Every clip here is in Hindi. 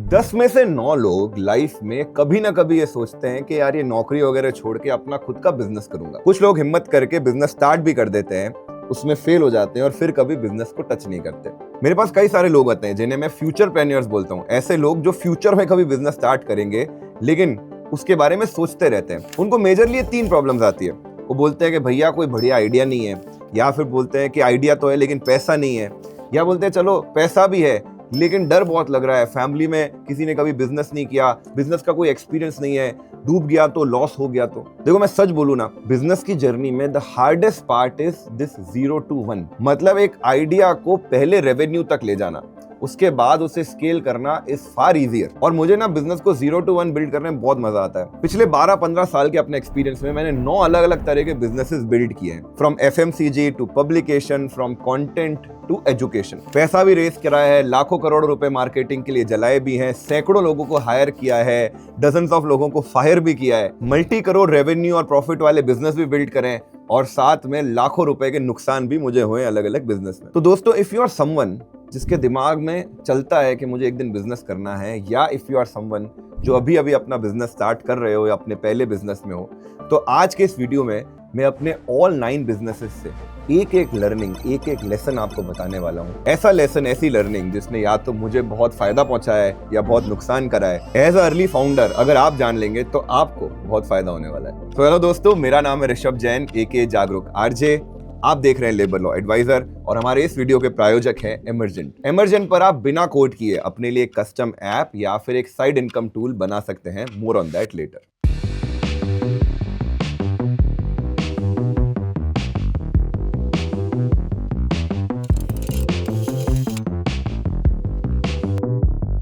10 में से 9 लोग लाइफ में कभी ना कभी ये सोचते हैं कि यार ये नौकरी वगैरह छोड़ के अपना खुद का बिजनेस करूंगा। कुछ लोग हिम्मत करके बिजनेस स्टार्ट भी कर देते हैं, उसमें फेल हो जाते हैं और फिर कभी बिजनेस को टच नहीं करते। मेरे पास कई सारे लोग आते हैं जिन्हें मैं फ्यूचर प्रेन्योर्स बोलता हूँ। ऐसे लोग जो फ्यूचर में कभी बिजनेस स्टार्ट करेंगे लेकिन उसके बारे में सोचते रहते हैं। उनको मेजरली 3 प्रॉब्लम्स आती है। वो बोलते हैं कि भैया कोई बढ़िया आइडिया नहीं है, या फिर बोलते हैं कि आइडिया तो है लेकिन पैसा नहीं है, या बोलते हैं चलो पैसा भी है लेकिन डर बहुत लग रहा है, फैमिली में किसी ने कभी बिजनेस नहीं किया, बिजनेस का कोई एक्सपीरियंस नहीं है, डूब गया तो, लॉस हो गया तो। देखो मैं सच बोलूं ना, बिजनेस की जर्नी में the hardest part is this 0 to 1। मतलब एक आइडिया को पहले रेवेन्यू तक ले जाना, उसके बाद उसे स्केल करना इज फार इजियर। और मुझे ना बिजनेस को 0 to 1 बिल्ड करने में बहुत मजा आता है। पिछले 12-15 साल के अपने एक्सपीरियंस में मैंने 9 अलग अलग तरह के बिजनेसेस बिल्ड किए हैं, from FMCG to publication, from content to education. पैसा भी रेस कराया है, लाखों करोड़ रुपए मार्केटिंग के लिए जलाए भी हैं, सैकड़ों लोगों को हायर किया है, डजन्स ऑफ लोगों को फायर भी किया है, मल्टी करोड़ रेवेन्यू और प्रॉफिट वाले बिजनेस भी बिल्ड करें, और साथ में लाखों रुपए के नुकसान भी मुझे हुए अलग अलग बिजनेस में। तो दोस्तों, इफ यू आर समवन जिसके दिमाग में चलता है कि मुझे एक दिन बिजनेस करना है, या इफ यू आर समवन जो अभी अभी अपना बिजनेस स्टार्ट कर रहे हो या अपने पहले बिजनेस में हो, तो आज के इस वीडियो में मैं अपने ऑल 9 बिजनेसेस से एक एक लर्निंग, एक एक लेसन आपको बताने वाला हूँ। ऐसा लेसन, ऐसी लर्निंग जिसने या तो मुझे बहुत फायदा पहुंचाया है या बहुत नुकसान करा है। एज अ अर्ली फाउंडर अगर आप जान लेंगे तो आपको बहुत फायदा होने वाला है। तो हेलो दोस्तों, मेरा नाम है ऋषभ जैन, AK जागरूक RJ। आप देख रहे हैं लेबर लॉ एडवाइजर, और हमारे इस वीडियो के प्रायोजक हैं एमरजेंट। एमरजेंट पर आप बिना कोड किए अपने लिए एक कस्टम ऐप या फिर एक साइड इनकम टूल बना सकते हैं। More on that later.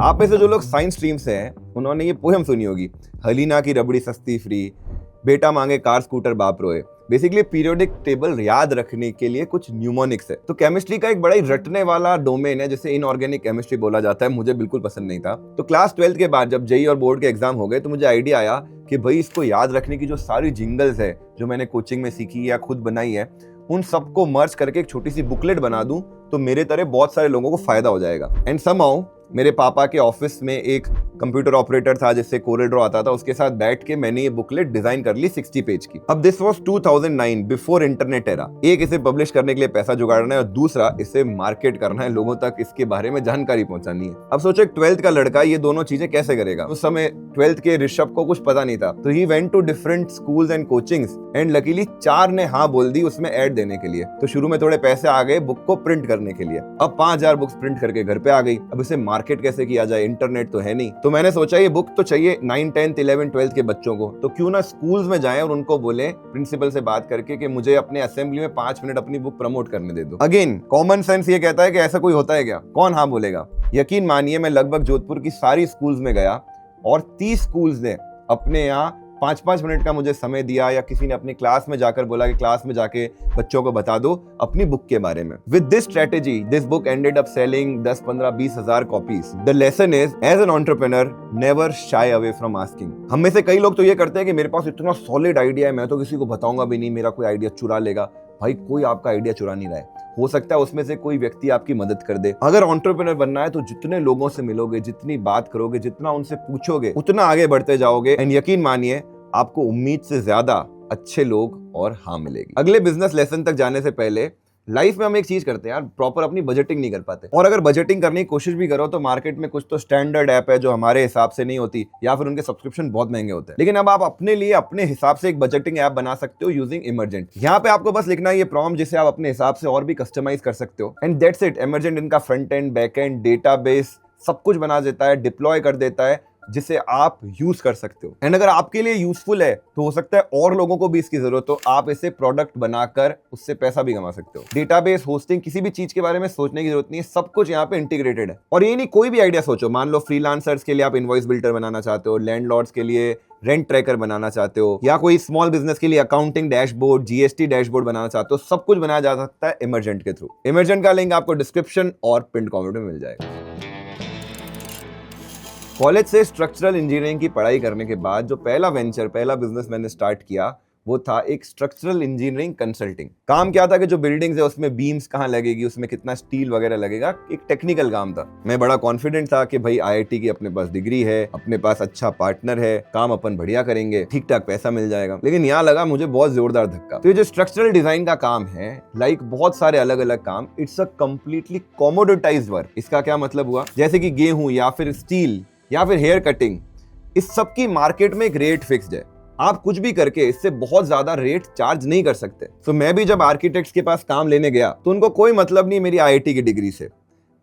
आप में से जो लोग साइंस स्ट्रीम से हैं उन्होंने ये पोएम सुनी होगी, हलीना की रबड़ी सस्ती फ्री, बेटा मांगे कार स्कूटर बाप रोए। बेसिकली पीरियोडिक टेबल याद रखने के लिए कुछ न्यूमोनिक्स है। तो केमिस्ट्री का एक बड़ा ही रटने वाला डोमेन है जिसे इनऑर्गेनिक केमिस्ट्री बोला जाता है। मुझे बिल्कुल पसंद नहीं था। तो क्लास 12th के बाद जब जेईई और बोर्ड के एग्जाम हो गए तो मुझे आइडिया आया कि भाई इसको याद रखने की जो सारी जिंगल्स है जो मैंने कोचिंग में सीखी या खुद बनाई है, उन सबको मर्ज करके एक छोटी सी बुकलेट बना दूं तो मेरे तरह बहुत सारे लोगों को फायदा हो जाएगा। एंड समहाउ मेरे पापा के ऑफिस में एक कंप्यूटर ऑपरेटर था जिससे कोरल ड्रॉ आता था, उसके साथ बैठ के मैंने ये बुकलेट डिजाइन कर ली 60 पेज की। अब this was 2009, before internet era. एक, इसे पब्लिश करने के लिए पैसा जुगाड़ना है, और दूसरा इसे मार्केट करना है, लोगों तक इसके बारे में जानकारी पहुंचानी है। अब सोचो एक 12th का लड़का ये दोनों चीजें कैसे करेगा। उस समय 12th के ऋषभ को कुछ पता नहीं था, तो he went to different schools and coachings, and luckily 4 ने हाँ बोल दी उसमें ऐड देने के लिए। तो शुरू में थोड़े पैसे आ गए बुक को प्रिंट करने के लिए। अब 5000 बुक्स प्रिंट करके घर पे आ गई। अब इसे मार्केट कैसे किया जाए, इंटरनेट तो है नहीं। तो मैंने सोचा ये बुक तो चाहिए 9, 10, 11, 12 के बच्चों को, तो क्यों ना स्कूल्स में जाएं और उनको बोले प्रिंसिपल से बात करके कि मुझे अपने असेंबली में 5 मिनट अपनी बुक प्रमोट करने दे दो। अगेन कॉमन सेंस ये कहता है कि ऐसा कोई होता है क्या, कौन हाँ बोलेगा। यकीन मानिए मैं लगभग जोधपुर की सारी स्कूल्स में गया और 30 स्कूल्स ने अपने यहाँ 5-5 मिनट का मुझे समय दिया, या किसी ने अपनी क्लास में जाकर बोला कि क्लास में जाके बच्चों को बता दो अपनी बुक के बारे में। With this strategy this book ended up selling 10, 15, 20 हजार copies. The lesson is, as an entrepreneur never shy away from asking. हम में से कई लोग तो ये करते हैं कि मेरे पास इतना सॉलिड आइडिया है, मैं तो किसी को बताऊंगा भी नहीं, मेरा कोई आइडिया चुरा लेगा। भाई कोई आपका आइडिया चुरा नहीं रहा है, हो सकता है उसमें से कोई व्यक्ति आपकी मदद कर दे। अगर एंटरप्रेन्योर बनना है तो जितने लोगों से मिलोगे, जितनी बात करोगे, जितना उनसे पूछोगे, उतना आगे बढ़ते जाओगे। एंड यकीन मानिए आपको उम्मीद से ज्यादा अच्छे लोग और हाँ मिलेगी। अगले बिजनेस लेसन तक जाने से पहले लाइफ में हम एक चीज करते हैं यार, प्रॉपर अपनी बजटिंग नहीं कर पाते। और अगर बजटिंग करने की कोशिश भी करो तो मार्केट में कुछ तो स्टैंडर्ड ऐप है जो हमारे हिसाब से नहीं होती, या फिर उनके सब्सक्रिप्शन बहुत महंगे होते हैं। लेकिन अब आप अपने लिए अपने हिसाब से एक बजटिंग ऐप बना सकते हो यूजिंग एमरजेंट। यहाँ पे आपको बस लिखना है ये प्रॉम्प्ट जिसे आप अपने हिसाब से और भी कस्टमाइज कर सकते हो, एंड दैट्स इट। एमरजेंट इनका front end, back and, database सब कुछ बना देता है, डिप्लॉय कर देता है, जिसे आप यूज कर सकते हो। एंड अगर आपके लिए यूजफुल है तो हो सकता है और लोगों को भी इसकी जरूरत हो, आप इसे प्रोडक्ट बनाकर उससे पैसा भी कमा सकते हो। डेटाबेस, होस्टिंग, किसी भी चीज के बारे में सोचने की जरूरत नहीं है, सब कुछ यहाँ पे इंटीग्रेटेड है। और ये नहीं, कोई भी आइडिया सोचो, मान लो फ्रीलांसर्स के लिए आप इनवॉइस बिल्डर बनाना चाहते हो, लैंडलॉर्ड्स के लिए रेंट ट्रैकर बनाना चाहते हो, या कोई स्मॉल बिजनेस के लिए अकाउंटिंग डैशबोर्ड, GST डैशबोर्ड बनाना चाहते हो, सब कुछ बनाया जा सकता है एमरजेंट के थ्रू। एमरजेंट का लिंक आपको डिस्क्रिप्शन और पिन कमेंट में मिल जाएगा। कॉलेज से स्ट्रक्चरल इंजीनियरिंग की पढ़ाई करने के बाद जो पहला वेंचर, पहला बिजनेस मैंने स्टार्ट किया वो था एक स्ट्रक्चरल इंजीनियरिंग कंसल्टिंग। काम क्या था कि जो बिल्डिंग्स है उसमें बीम्स कहाँ लगेगी, उसमें कितना स्टील वगैरह लगेगा, एक टेक्निकल काम था। मैं बड़ा कॉन्फिडेंट था कि भाई आईआईटी की अपने पास डिग्री है, अपने पास अच्छा पार्टनर है, काम अपन बढ़िया करेंगे, ठीक ठाक पैसा मिल जाएगा। लेकिन यहाँ लगा मुझे बहुत जोरदार धक्का। तो ये जो स्ट्रक्चरल डिजाइन का काम है, लाइक बहुत सारे अलग अलग काम, इट्स अ कंप्लीटली कॉमोडिटाइज्ड वर्क। इसका क्या मतलब हुआ, जैसे कि गेहूं या फिर स्टील या फिर हेयर कटिंग, इस सब की मार्केट में एक रेट फिक्स्ड है। आप कुछ भी करके इससे बहुत ज्यादा रेट चार्ज नहीं कर सकते। तो मैं भी जब आर्किटेक्ट्स के पास काम लेने गया तो उनको कोई मतलब नहीं मेरी आईआईटी की डिग्री से।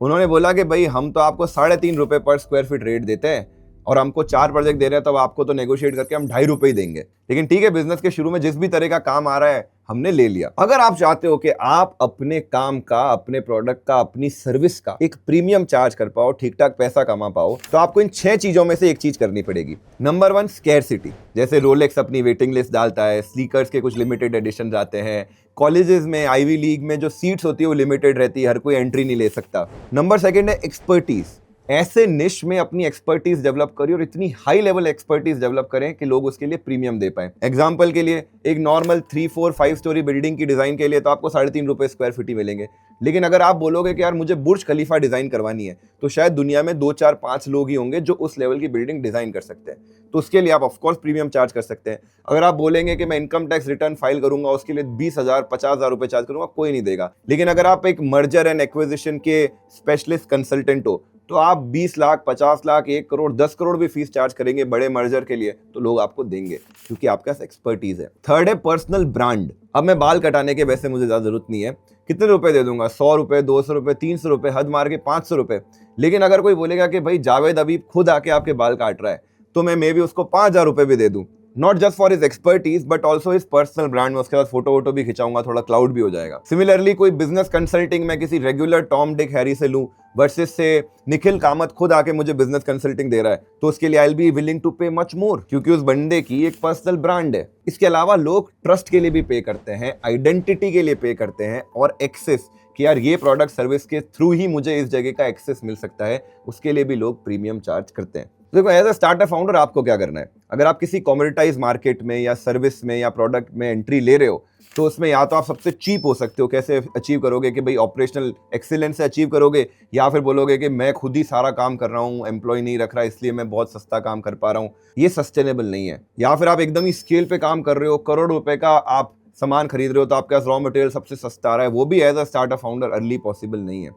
उन्होंने बोला कि भाई हम तो आपको 3.5 रुपए पर स्क्वायर फीट रेट देते हैं और हमको 4 प्रोजेक्ट दे रहे हैं, तब आपको तो नेगोशिएट करके हम 2.5 रुपए ही देंगे। लेकिन ठीक है, बिजनेस के शुरू में जिस भी तरह का काम आ रहा है हमने ले लिया। अगर आप चाहते हो कि आप अपने काम का, अपने प्रोडक्ट का, अपनी सर्विस का एक प्रीमियम चार्ज कर पाओ, ठीक ठाक पैसा कमा पाओ, तो आपको इन 6 चीजों में से एक चीज करनी पड़ेगी। Number 1, scarcity. जैसे रोलेक्स अपनी वेटिंग लिस्ट डालता है, स्नीकर्स के कुछ लिमिटेड एडिशन आते हैं, कॉलेजेस में, आईवी लीग में जो सीट्स होती है वो लिमिटेड रहती है, हर कोई एंट्री नहीं ले सकता। नंबर 2 है एक्सपर्टीज। ऐसे निश में अपनी एक्सपर्टीज डेवलप करिए और इतनी हाई लेवल एक्सपर्टीज डेवलप करें कि लोग उसके लिए प्रीमियम दे पाए। एग्जांपल के लिए एक नॉर्मल 3, 4, 5 स्टोरी बिल्डिंग की डिजाइन के लिए तो आपको 3.5 रुपए स्क्वायर फीट ही मिलेंगे। लेकिन अगर आप बोलोगे कि यार मुझे बुर्ज खलीफा डिजाइन करवानी है, तो शायद दुनिया में 2, 4, 5 लोग ही होंगे जो उस लेवल की बिल्डिंग डिजाइन कर सकते हैं। तो उसके लिए आप ऑफकोर्स प्रीमियम चार्ज कर सकते हैं। अगर आप बोलेंगे कि मैं इनकम टैक्स रिटर्न फाइल करूंगा, उसके लिए 20,000, 50,000 रुपए चार्ज करूंगा, कोई नहीं देगा। लेकिन अगर आप एक मर्जर एंड एक्विजिशन के स्पेशलिस्ट कंसल्टेंट हो, तो आप 20 लाख, 50 लाख, 1 करोड़, 10 करोड़ भी फीस चार्ज करेंगे बड़े मर्जर के लिए, तो लोग आपको देंगे क्योंकि आपके पास एक्सपर्टीज है। 3rd है पर्सनल ब्रांड। अब मैं बाल कटाने के वैसे मुझे ज्यादा जरूरत नहीं है, कितने रुपए दे दूंगा, 100 रुपए, 200 रुपए, 300 रुपए, हद मार के 500 रुपए। लेकिन अगर कोई बोलेगा कि भाई जावेद अबीब खुद आके आपके बाल काट रहा है, तो मैं मे भी उसको 5,000 रुपए भी दे दूं। Not just for his expertise but also his personal brand में उसके बाद फोटो वोटो भी खिंचाऊंगा, थोड़ा क्लाउड भी हो जाएगा। सिमिलरली कोई बिजनेस कंसल्टिंग मैं किसी रेगुलर टॉम डिक हैरी से लूं वर्सेस से निखिल कामत खुद आके मुझे बिजनेस कंसल्टिंग दे रहा है, तो उसके लिए I will be willing to pay much more, क्योंकि उस बंदे की एक पर्सनल ब्रांड है। इसके अलावा लोग ट्रस्ट के लिए भी पे करते हैं, आइडेंटिटी के लिए पे करते हैं, और एक्सेस कि यार ये प्रोडक्ट सर्विस के थ्रू ही मुझे इस जगह का एक्सेस मिल सकता है, उसके लिए भी लोग प्रीमियम चार्ज करते हैं। देखो, एज अ स्टार्टअप फाउंडर आपको क्या करना है, अगर आप किसी कॉमोडिटाइज मार्केट में या सर्विस में या प्रोडक्ट में एंट्री ले रहे हो, तो उसमें या तो आप सबसे चीप हो सकते हो। कैसे अचीव करोगे कि भाई ऑपरेशनल एक्सीलेंस से अचीव करोगे, या फिर बोलोगे कि मैं खुद ही सारा काम कर रहा हूँ, एम्प्लॉय नहीं रख रहा, इसलिए मैं बहुत सस्ता काम कर पा रहा हूँ। ये सस्टेनेबल नहीं है। या फिर आप एकदम ही स्केल पे काम कर रहे हो, करोड़ रुपए का आप सामान खरीद रहे हो, तो आपके पास रॉ मटेरियल सबसे सस्ता आ रहा है, वो भी as a startup founder early possible नहीं है।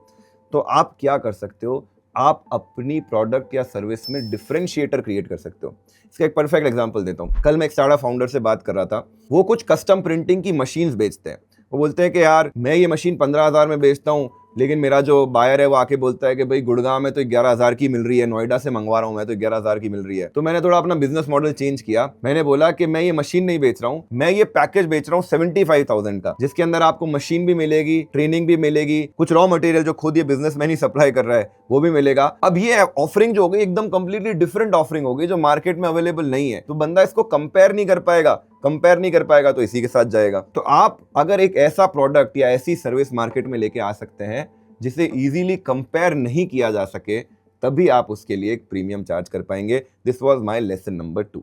तो आप क्या कर सकते हो, आप अपनी प्रोडक्ट या सर्विस में डिफरेंशिएटर क्रिएट कर सकते हो। इसका एक परफेक्ट एग्जांपल देता हूँ। कल मैं एक स्टार्टअप फाउंडर से बात कर रहा था, वो कुछ कस्टम प्रिंटिंग की मशीन्स बेचते हैं। वो बोलते हैं कि यार मैं ये मशीन 15,000 में बेचता हूँ, लेकिन मेरा जो बायर है वो आके बोलता है कि भाई गुड़गांव में तो 11,000 की मिल रही है, नोएडा से मंगवा रहा हूँ मैं तो 11,000 की मिल रही है। तो मैंने थोड़ा अपना बिजनेस मॉडल चेंज किया। मैंने बोला कि मैं ये मशीन नहीं बेच रहा हूँ, मैं ये पैकेज बेच रहा हूँ 75,000 का, जिसके अंदर आपको मशीन भी मिलेगी, ट्रेनिंग भी मिलेगी, कुछ रॉ मटेरियल जो खुद ये बिजनेसमैन ही सप्लाई कर रहा है वो भी मिलेगा। अब ये ऑफरिंग जो हो गई एकदम कंप्लीटली डिफरेंट ऑफरिंग हो गई जो मार्केट में अवेलेबल नहीं है। तो बंदा इसको कंपेयर नहीं कर पाएगा तो इसी के साथ जाएगा। तो आप अगर एक ऐसा प्रोडक्ट या ऐसी सर्विस मार्केट में लेके आ सकते हैं जिसे इजीली कंपेयर नहीं किया जा सके, तभी आप उसके लिए एक प्रीमियम चार्ज कर पाएंगे। This was my lesson number 2।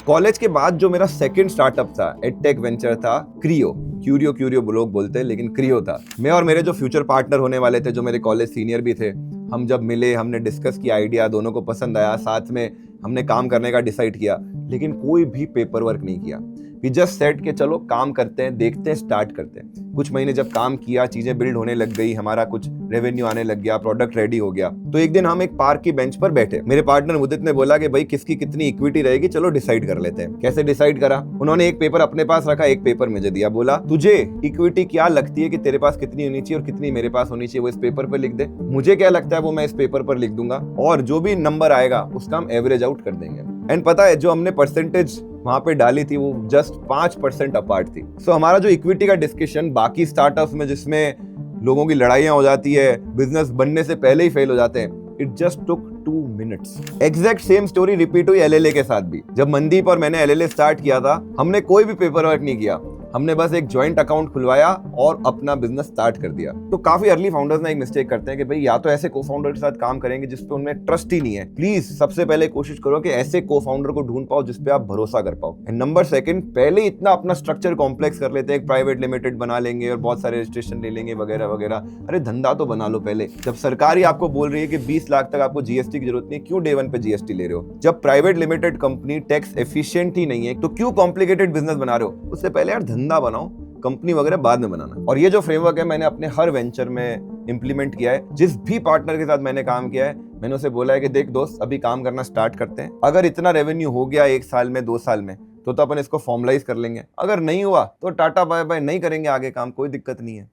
College के बाद जो मेरा सेकंड स्टार्टअप था, एडटेक वेंचर था, क्यूरियो लोग बोलते हैं, लेकिन क्रियो था। मैं और मेरे जो फ्यूचर पार्टनर होने वाले थे, जो मेरे कॉलेज सीनियर भी थे, हम जब मिले, हमने डिस्कस किया, आइडिया दोनों को पसंद आया, साथ में हमने काम करने का डिसाइड किया, लेकिन कोई भी पेपर वर्क नहीं किया। वी जस्ट सेट के चलो काम करते हैं, देखते हैं, स्टार्ट करते हैं। कुछ महीने जब काम किया, चीजें बिल्ड होने लग गई, हमारा कुछ रेवेन्यू आने लग गया, प्रोडक्ट रेडी हो गया। तो एक दिन हम एक पार्क की बेंच पर बैठे, मेरे पार्टनर मुदित ने बोला कि भाई किसकी कितनी इक्विटी रहेगी, चलो डिसाइड कर लेते हैं। कैसे डिसाइड करा? उन्होंने एक पेपर अपने पास रखा, एक पेपर मुझे दिया, बोला तुझे इक्विटी क्या लगती है कि तेरे पास कितनी होनी चाहिए और कितनी मेरे पास होनी चाहिए, वो इस पेपर पर लिख दे। मुझे क्या लगता है वो मैं इस पेपर पर लिख दूंगा, और जो भी नंबर आएगा उसका हम एवरेज आउट कर देंगे। एंड पता है जो हमने परसेंटेज वहां पे डाली थी वो जस्ट 5% अपार्ट थी। सो हमारा जो इक्विटी का डिस्कशन बाकी स्टार्टअप्स में जिसमें लोगों की लड़ाइयां हो जाती है, बिजनेस बनने से पहले ही फेल हो जाते हैं, it just took 2 minutes. Exact same story repeat हुई एलएलए के साथ भी। जब मनदीप और मैंने एलएलए स्टार्ट किया था, हमने कोई भी पेपर वर्क नहीं किया। हमने बस एक ज्वाइंट अकाउंट खुलवाया और अपना बिजनेस स्टार्ट कर दिया। तो काफी अर्ली फाउंडर्स ना एक मिस्टेक करते हैं कि भाई या तो ऐसे को फाउंडर के साथ काम करेंगे जिसपे उनमें ट्रस्ट ही नहीं है। प्लीज सबसे पहले कोशिश करो कि ऐसे को फाउंडर को ढूंढ पाओ जिसपे आप भरोसा कर पाओ। एंड नंबर सेकंड, पहले इतना अपना स्ट्रक्चर कॉम्प्लेक्स कर लेते हैं, एक प्राइवेट लिमिटेड बना लेंगे और बहुत सारे रजिस्ट्रेशन ले लेंगे वगैरह वगैरह। अरे धंधा तो बना लो पहले। जब सरकार ही आपको बोल रही है कि 20 लाख तक आपको जीएसटी की जरूरत नहीं, क्यों डे वन पे जीएसटी ले रहे हो? जब private limited company tax efficient ही नहीं है तो क्यों कॉम्प्लिकेटेड बिजनेस बना रहे हो? उससे पहले यार धंधा बनाओ, कंपनी वगैरह बाद में बनाना। और ये जो फ्रेमवर्क है मैंने अपने हर वेंचर में इंप्लीमेंट किया है। जिस भी पार्टनर के साथ मैंने काम किया है मैंने उसे बोला है कि देख दोस्त, अभी काम करना स्टार्ट करते हैं। अगर इतना रेवेन्यू हो गया 1 साल में 2 साल में तो अपन इसको फॉर्मलाइज कर लेंगे। अगर नहीं हुआ तो टाटा बाय बाय, नहीं करेंगे आगे काम, कोई दिक्कत नहीं है।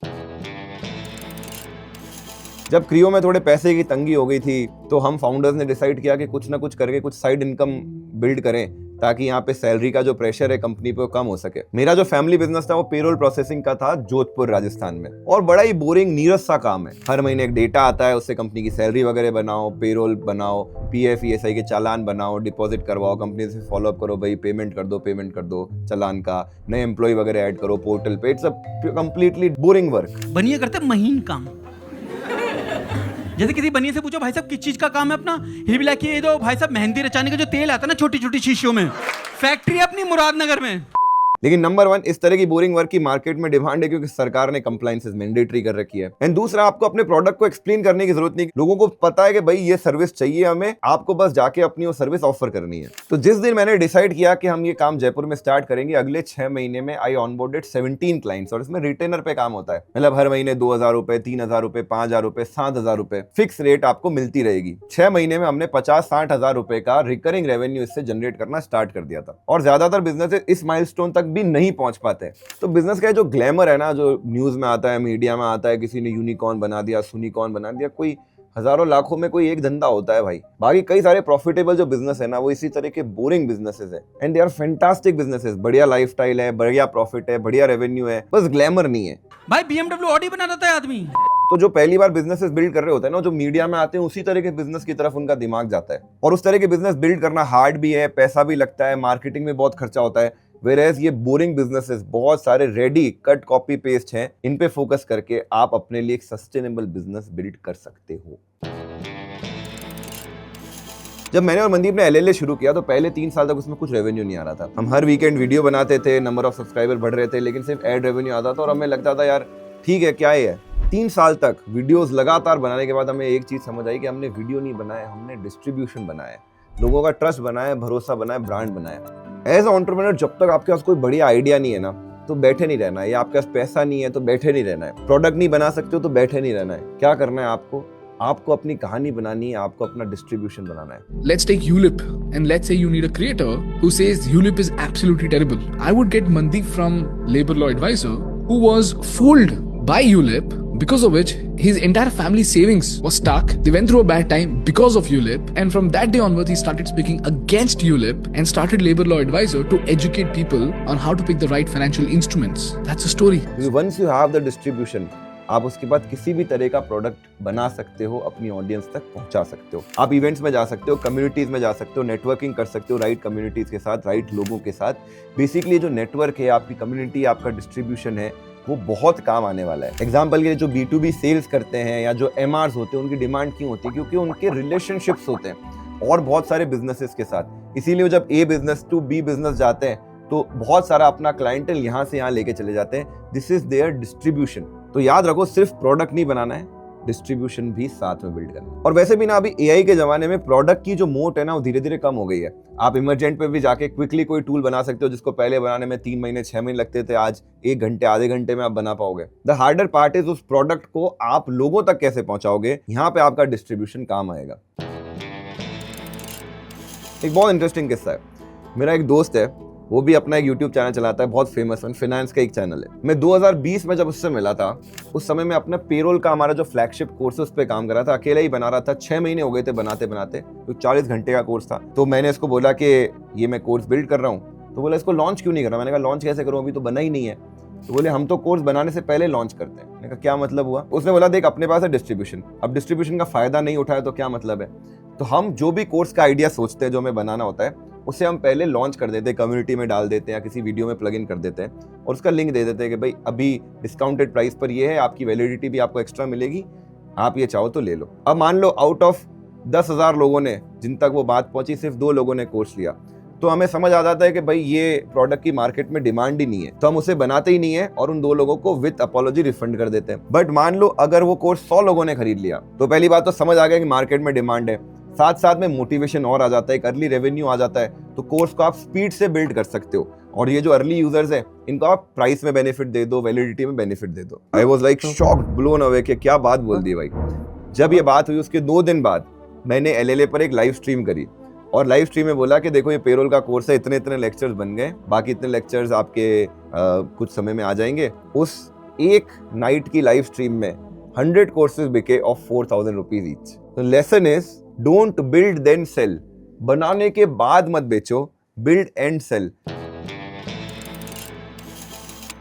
जब क्रियो में थोड़े पैसे की तंगी हो गई थी तो हम फाउंडर्स ने डिसाइड किया कि कुछ ना कुछ करके कुछ साइड इनकम बिल्ड करें ताकि यहाँ पे सैलरी का जो प्रेशर है कंपनी पे कम हो सके। मेरा जो फैमिली बिजनेस था वो पेरोल प्रोसेसिंग का था जोधपुर राजस्थान में, और बड़ा ही बोरिंग नीरस सा काम है। हर महीने एक डेटा आता है, उससे कंपनी की सैलरी वगैरह बनाओ, पेरोल बनाओ, पीएफ ईएसआई के चालान बनाओ, डिपॉजिट करवाओ, कंपनी से फॉलोअप करो, भाई पेमेंट कर दो चालान का, नए एम्प्लॉय वगैरह ऐड करो पोर्टल पे। It's a completely boring work. बनिए करते महीन काम। जैसे किसी बनिए से पूछो भाई साहब किस चीज का काम है अपना, ही भी कि ये जो भाई साहब मेहंदी रचाने का जो तेल आता है ना छोटी छोटी शीशियों में, फैक्ट्री अपनी मुरादनगर में। लेकिन नंबर 1, इस तरह की बोरिंग वर्क की मार्केट में डिमांड है क्योंकि सरकार ने कंप्लायंसेस मैंडेटरी कर रखी है। एंड दूसरा, आपको अपने प्रोडक्ट को एक्सप्लेन करने की जरूरत नहीं। लोगों को पता है कि भाई ये सर्विस चाहिए हमें, आपको बस जाके अपनी वो सर्विस ऑफर करनी है। तो जिस दिन मैंने डिसाइड किया कि हम ये काम जयपुर में स्टार्ट करेंगे, अगले 6 महीने में आई ऑनबोर्डेड 17 क्लाइंट्स। और इसमें रिटेनर पे काम होता है, मतलब हर महीने 2000 रुपए, 3000 रुपए, 5000 रुपए, 7000 रुपए फिक्स रेट आपको मिलती रहेगी। 6 महीने में हमने 50-60 हजार रुपए का रिकरिंग रेवेन्यू इससे जनरेट करना स्टार्ट कर दिया था। और ज्यादातर बिजनेस इस माइलस्टोन तक भी नहीं पहुंच पाते। तो बिजनेस का जो ग्लैमर है ना, जो न्यूज में आता है, मीडिया में आता है, किसी ने यूनिकॉर्न बना दिया, सुनिकॉर्न बना दिया, कोई हजारों लाखों में कोई एक धंधा होता है भाई। बाकी कई सारे प्रॉफिटेबल जो बिजनेस है ना वो इसी तरह के बोरिंग बिजनेसेस है। And they are fantastic businesses. बढ़िया लाइफस्टाइल है, बढ़िया प्रॉफिट है, बढ़िया रेवेन्यू है, बस ग्लैमर नहीं है। भाई BMW ऑडी बना देता है आदमी। तो जो पहली बार बिजनेसेस बिल्ड कर रहे होते हैं ना, जो मीडिया में आते हैं, उसी तरह के बिजनेस की तरफ उनका दिमाग जाता है। और उस तरह के बिजनेस बिल्ड करना हार्ड भी है, पैसा भी लगता है, मार्केटिंग में बहुत खर्चा होता है। Whereas ये बोरिंग बिजनेसेस बहुत सारे रेडी कट कॉपी पेस्ट हैं, इन पे फोकस करके आप अपने लिए एक सस्टेनेबल बिजनेस बिल्ड कर सकते हो। जब मैंने और मनदीप ने LLA शुरू किया तो पहले 3 साल तक उसमें कुछ रेवेन्यू नहीं आ रहा था। हम हर वीकेंड वीडियो बनाते थे, नंबर ऑफ सब्सक्राइबर बढ़ रहे थे, लेकिन सिर्फ एड रेवेन्यू आता था और हमें लगता था यार ठीक है क्या है। 3 साल तक वीडियोस लगातार बनाने के बाद हमें एक चीज समझ आई कि हमने वीडियो नहीं बनाया, हमने डिस्ट्रीब्यूशन बनाया, लोगों का ट्रस्ट बनाया, भरोसा बनाया, ब्रांड बनाया। एज एंटरप्रेन्योर जब तक आपके पास कोई बढ़िया आइडिया नहीं है ना तो बैठे नहीं रहना है, या आपके पास पैसा नहीं है तो बैठे नहीं रहना है, प्रोडक्ट नहीं बना सकते हो तो बैठे नहीं रहना है। क्या करना है आपको अपनी कहानी बनानी है, आपको अपना डिस्ट्रीब्यूशन बनाना है। Let's take ULIP and let's say you need a creator who says ULIP is absolutely terrible. I would get Mandeep from Labor Law Advisor who was fooled by ULIP, because of which his entire family savings was stuck. They went through a bad time because of ULIP, and from that day onwards he started speaking against ULIP and started Labor Law Advisor to educate people on how to pick the right financial instruments. That's a story. Once you have the distribution, आप उसके बाद किसी भी तरह का प्रोडक्ट बना सकते हो, अपनी ऑडियंस तक पहुंचा सकते हो। आप इवेंट्स में जा सकते हो, कम्युनिटीज में जा सकते हो, नेटवर्किंग कर सकते हो राइट कम्युनिटीज के साथ, राइट लोगों के साथ। बेसिकली जो नेटवर्क है, आपकी कम्युनिटी, आपका डिस्ट्रीब्यूशन है, वो बहुत काम आने वाला है। एग्जाम्पल के लिए जो B2B सेल्स करते हैं या जो MRs होते हैं, उनकी डिमांड क्यों होती है? क्योंकि उनके रिलेशनशिप्स होते हैं और बहुत सारे बिजनेसेस के साथ। इसीलिए जब A business to B business जाते हैं तो बहुत सारा अपना क्लाइंटल यहाँ से यहाँ लेके चले जाते हैं। This is there distribution. तो याद रखो, सिर्फ प्रोडक्ट नहीं बनाना है, डिस्ट्रीब्यूशन भी साथ में बिल्ड करना है। और वैसे भी ना अभी AI के जमाने में प्रोडक्ट की जो मोट है ना वो धीरे धीरे कम हो गई है। आप इमरजेंट पे भी जाके क्विकली कोई टूल बना सकते हो जिसको पहले बनाने में 3 महीने 6 महीने लगते थे, आज 1 घंटे आधे घंटे में आप बना पाओगे। द हार्डर पार्ट इज उस प्रोडक्ट को आप लोगों तक कैसे पहुंचाओगे, यहाँ पे आपका डिस्ट्रीब्यूशन काम आएगा। एक बहुत इंटरेस्टिंग किस्सा है। मेरा एक दोस्त है, वो भी अपना एक YouTube चैनल चलाता है, बहुत फेमस है, फाइनेंस का एक चैनल है। मैं 2020 में जब उससे मिला था, उस समय मैं अपना पेरोल का हमारा जो फ्लैगशिप कोर्स है उस पर काम कर रहा था, अकेला ही बना रहा था। 6 महीने हो गए थे बनाते बनाते, तो 40 घंटे का कोर्स था। तो मैंने इसको बोला कि ये मैं कोर्स बिल्ड कर रहा हूँ। तो बोला इसको लॉन्च क्यों नहीं कर रहा? मैंने कहा लॉन्च कैसे करूँ, अभी तो बना ही नहीं है। तो बोले हम तो कोर्स बनाने से पहले लॉन्च करते हैं। मैंने कहा क्या मतलब हुआ? उसने बोला देख अपने पास है डिस्ट्रीब्यूशन, अब डिस्ट्रीब्यूशन का फायदा नहीं उठाया तो क्या मतलब है? तो हम जो भी कोर्स का आइडिया सोचते हैं, जो हमें बनाना होता है, उसे हम पहले लॉन्च कर देते हैं, कम्युनिटी में डाल देते हैं या किसी वीडियो में प्लग इन कर देते हैं और उसका लिंक दे देते हैं कि भाई अभी डिस्काउंटेड प्राइस पर ये है, आपकी वैलिडिटी भी आपको एक्स्ट्रा मिलेगी, आप ये चाहो तो ले लो। अब मान लो आउट ऑफ 10,000 लोगों ने जिन तक वो बात पहुंची सिर्फ 2 लोगों ने कोर्स लिया, तो हमें समझ आ जाता है कि भाई ये प्रोडक्ट की मार्केट में डिमांड ही नहीं है, तो हम उसे बनाते ही नहीं है और उन 2 लोगों को विद अपॉलॉजी रिफंड कर देते हैं। बट मान लो अगर वो कोर्स 100 लोगों ने खरीद लिया, तो पहली बात तो समझ आ गया कि मार्केट में डिमांड है, साथ साथ में मोटिवेशन और आ जाता है, एक अर्ली रेवेन्यू आ जाता है, तो कोर्स को आप स्पीड से बिल्ड कर सकते हो। और ये जो अर्ली यूजर्स है इनको आप प्राइस में बेनिफिट दे दो, वैलिडिटी में बेनिफिट दे दो। I was like shocked, blown away कि क्या बात बोल दी भाई। जब ये बात हुई उसके 2 दिन बाद मैंने LLA पर एक लाइव स्ट्रीम करी और लाइव स्ट्रीम में बोला कि देखो ये पेरोल का कोर्स है, इतने इतने लेक्चर्स बन गए, बाकी इतने लेक्चर्स आपके कुछ समय में आ जाएंगे। उस एक नाइट की लाइव स्ट्रीम में 100 कोर्सेज बिके ऑफ 4,000 रुपीज ईच। तो lesson is don't build then sell, बनाने के बाद मत बेचो, बिल्ड एंड सेल।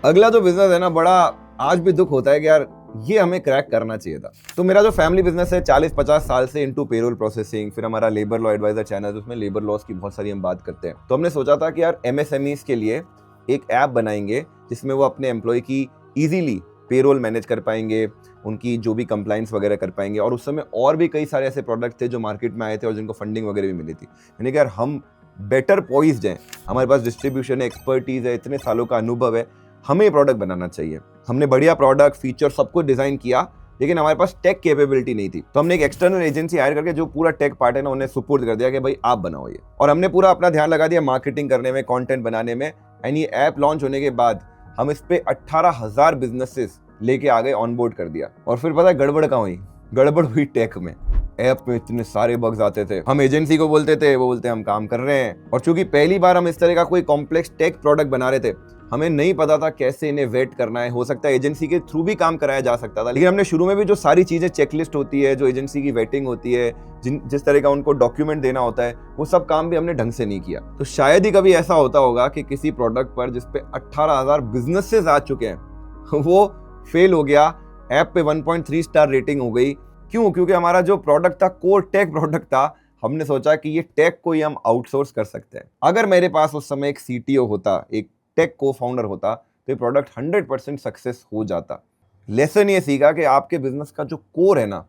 अगला जो बिजनेस है ना, बड़ा आज भी दुख होता है कि यार ये हमें क्रैक करना चाहिए था। तो मेरा जो फैमिली बिजनेस है 40-50 साल से इनटू पेरोल प्रोसेसिंग, फिर हमारा लेबर लॉ एडवाइजर चैनल, उसमें लेबर लॉस की बहुत सारी हम बात करते हैं। तो हमने सोचा था कि यार MSMEs के लिए एक ऐप बनाएंगे जिसमें वो अपने एम्प्लॉय की इजीली पेरोल मैनेज कर पाएंगे, उनकी जो भी कंप्लाइंस वगैरह कर पाएंगे। और उस समय और भी कई सारे ऐसे प्रोडक्ट थे जो मार्केट में आए थे और जिनको फंडिंग वगैरह भी मिली थी। यानी कि यार हम बेटर पॉइज्ड हैं, हमारे पास डिस्ट्रीब्यूशन है, एक्सपर्टीज है, इतने सालों का अनुभव है, हमें ये प्रोडक्ट बनाना चाहिए। हमने बढ़िया प्रोडक्ट, फीचर सब कुछ डिजाइन किया, लेकिन हमारे पास टेक कैपेबिलिटी नहीं थी। तो हमने एक एक्सटर्नल एजेंसी हायर करके जो पूरा टेक पार्ट है ना, उन्हें सुपुर्द कर दिया कि भाई आप बनाओ ये। और हमने पूरा अपना ध्यान लगा दिया मार्केटिंग करने में, कंटेंट बनाने में। एंड ये ऐप लॉन्च होने के बाद हम इस पे 18,000 बिजनेसेस लेके आ गए, ऑनबोर्ड कर दिया। और फिर पता है गड़बड़ कहाँ हुई? गड़बड़ हुई टेक में। ऐप में इतने सारे बग्स आते थे, हम एजेंसी को बोलते थे, वो बोलते हम काम कर रहे हैं। और चूंकि पहली बार हम इस तरह का कोई कॉम्प्लेक्स टेक प्रोडक्ट बना रहे थे, हमें नहीं पता था कैसे इन्हें वेट करना है। हो सकता है एजेंसी के थ्रू भी काम कराया जा सकता था, लेकिन हमने शुरू में भी जो सारी चीजें चेकलिस्ट होती है, जो एजेंसी की वेटिंग होती है, जिस तरह का उनको डॉक्यूमेंट देना होता है, वो सब काम भी हमने ढंग से नहीं किया। तो शायद ही कभी ऐसा होता होगा कि किसी प्रोडक्ट पर जिसपे 18,000 बिजनेसेस आ चुके हैं वो फेल हो गया, ऐप पे 1.3 स्टार रेटिंग हो गई। क्यों? क्योंकि हमारा जो प्रोडक्ट था, कोर टेक प्रोडक्ट था, हमने सोचा कि ये टेक को ही हम आउटसोर्स कर सकते हैं। अगर मेरे पास उस समय एक CTO होता, एक टेक को फाउंडर होता, तो ये प्रोडक्ट 100% सक्सेस हो जाता। लेसन ये सीखा कि आपके बिजनेस का जो कोर है ना,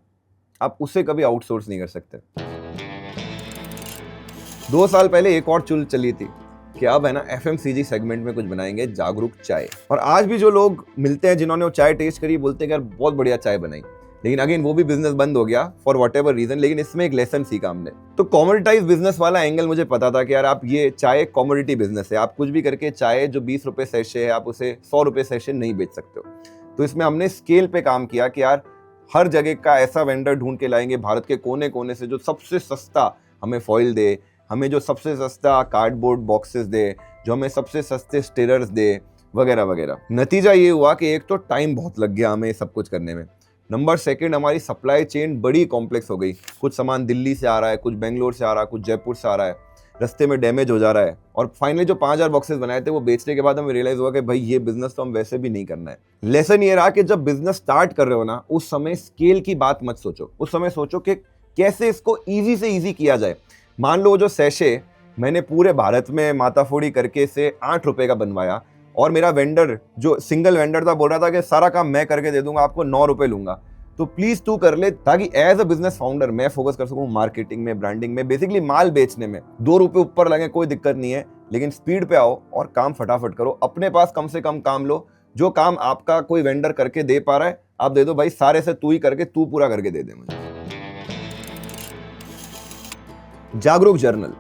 आप उसे कभी आउटसोर्स नहीं कर सकते। 2 साल पहले एक और चुल चली थी कि अब है ना FMCG सेगमेंट में कुछ बनाएंगे, जागरूक चाय। और आज भी जो लोग मिलते हैं जिन्होंने वो चाय टेस्ट करी, बोलते हैं कि यार बहुत बढ़िया चाय बनाई। लेकिन अगेन वो भी बिजनेस बंद हो गया फॉर व्हाटएवर रीजन। लेकिन इसमें एक लेसन सीखा हमने। तो कॉमोडिटाइज बिजनेस वाला एंगल मुझे पता था कि यार आप ये चाय कॉमोडिटी बिजनेस है, आप कुछ भी करके चाय जो 20 रुपए सैशे है, आप उसे 100 रुपए सैशे नहीं बेच सकते हो। तो इसमें हमने स्केल पे काम किया कि यार हर जगह का ऐसा वेंडर ढूंढ के लाएंगे भारत के कोने कोने से, जो सबसे सस्ता हमें फॉइल दे, हमें जो सबसे सस्ता कार्डबोर्ड बॉक्सेस दे, जो हमें सबसे सस्ते स्टिरर्स दे, वगैरह वगैरह। नतीजा ये हुआ कि एक तो टाइम बहुत लग गया हमें सब कुछ करने में, नंबर सेकंड हमारी सप्लाई चेन बड़ी कॉम्प्लेक्स हो गई। कुछ सामान दिल्ली से आ रहा है, कुछ बेंगलोर से आ रहा है, कुछ जयपुर से आ रहा है, रस्ते में डैमेज हो जा रहा है। और फाइनली जो 5,000 बॉक्सेस बनाए थे वो बेचने के बाद हमें रियलाइज हुआ कि भाई ये बिजनेस तो हम वैसे भी नहीं करना है। लेसन ये रहा कि जब बिजनेस स्टार्ट कर रहे हो ना, उस समय स्केल की बात मत सोचो, उस समय सोचो कि कैसे इसको ईजी से ईजी किया जाए। मान लो जो सैशे मैंने पूरे भारत में माताफोड़ी करके इसे 8 रुपए का बनवाया, और मेरा वेंडर जो सिंगल वेंडर था बोल रहा था कि सारा काम मैं करके दे दूंगा, आपको 9 रुपए लूंगा। तो प्लीज तू कर ले, ताकि एज अ बिजनेस फाउंडर मैं फोकस कर सकूं मार्केटिंग में, ब्रांडिंग में, बेसिकली माल बेचने में। 2 रुपए ऊपर लगे कोई दिक्कत नहीं है, लेकिन स्पीड पे आओ और काम फटाफट करो। अपने पास कम से कम काम लो, जो काम आपका कोई वेंडर करके दे पा रहा है आप दे दो भाई, सारे से तू ही करके तू पूरा करके दे दे मुझे। जागरूक जर्नल,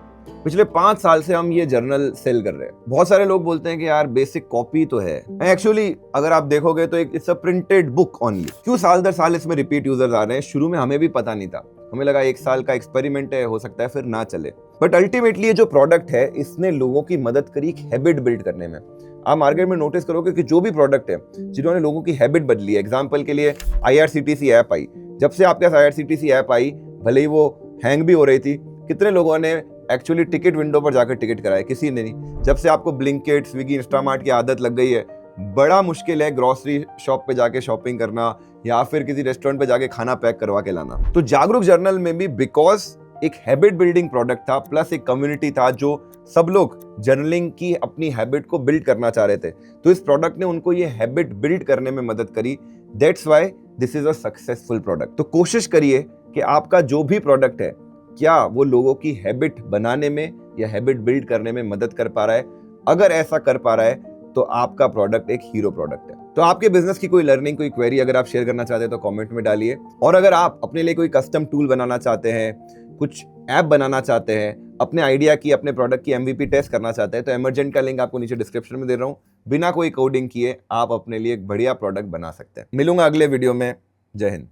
पिछले 5 साल से हम ये जर्नल सेल कर रहे हैं। बहुत सारे लोग बोलते हैं कि यार बेसिक कॉपी तो है, एक्चुअली अगर आप देखोगे तो it's a printed book only. क्यों साल दर साल इसमें रिपीट यूजर्स आ रहे हैं? शुरू में हमें भी पता नहीं था, हमें लगा 1 साल का एक्सपेरिमेंट है, हो सकता है फिर ना चले। बट अल्टीमेटली ये जो प्रोडक्ट है इसने लोगों की मदद करी एक हैबिट बिल्ड करने में। आप मार्केट में नोटिस करोगे कि जो भी प्रोडक्ट है जिन्होंने लोगों की हैबिट बदली है, एग्जाम्पल के लिए IRCTC ऐप आई, जब से आपके पास IRCTC ऐप आई, भले ही वो हैंग भी हो रही थी, कितने लोगों ने एक्चुअली टिकट विंडो पर जाकर टिकट कराया? किसी ने नहीं। जब से आपको ब्लिंकिट, स्विगी, इंस्टामार्ट की आदत लग गई है, बड़ा मुश्किल है ग्रोसरी शॉप पे जाके शॉपिंग करना या फिर किसी रेस्टोरेंट पे जाके खाना पैक करवा के लाना। तो जागरूक जर्नल में भी बिकॉज एक हैबिट बिल्डिंग प्रोडक्ट था, प्लस एक कम्युनिटी था जो सब लोग जर्नलिंग की अपनी हैबिट को बिल्ड करना चाह रहे थे, तो इस प्रोडक्ट ने उनको ये हैबिट बिल्ड करने में मदद करी। That's why this is a successful product. तो कोशिश करिए कि आपका जो भी प्रोडक्ट है, क्या वो लोगों की हैबिट बनाने में या हैबिट बिल्ड करने में मदद कर पा रहा है। अगर ऐसा कर पा रहा है तो आपका प्रोडक्ट एक हीरो प्रोडक्ट है। तो आपके बिजनेस की कोई लर्निंग, कोई क्वेरी अगर आप शेयर करना चाहते हैं तो कमेंट में डालिए। और अगर आप अपने लिए कोई कस्टम टूल बनाना चाहते हैं, कुछ ऐप बनाना चाहते हैं, अपने आइडिया की, अपने प्रोडक्ट की MVP टेस्ट करना चाहते हैं, तो एमरजेंट का लिंक आपको नीचे डिस्क्रिप्शन में दे रहा हूं। बिना कोई कोडिंग किए आप अपने लिए एक बढ़िया प्रोडक्ट बना सकते हैं। मिलूंगा अगले वीडियो में। जय हिंद।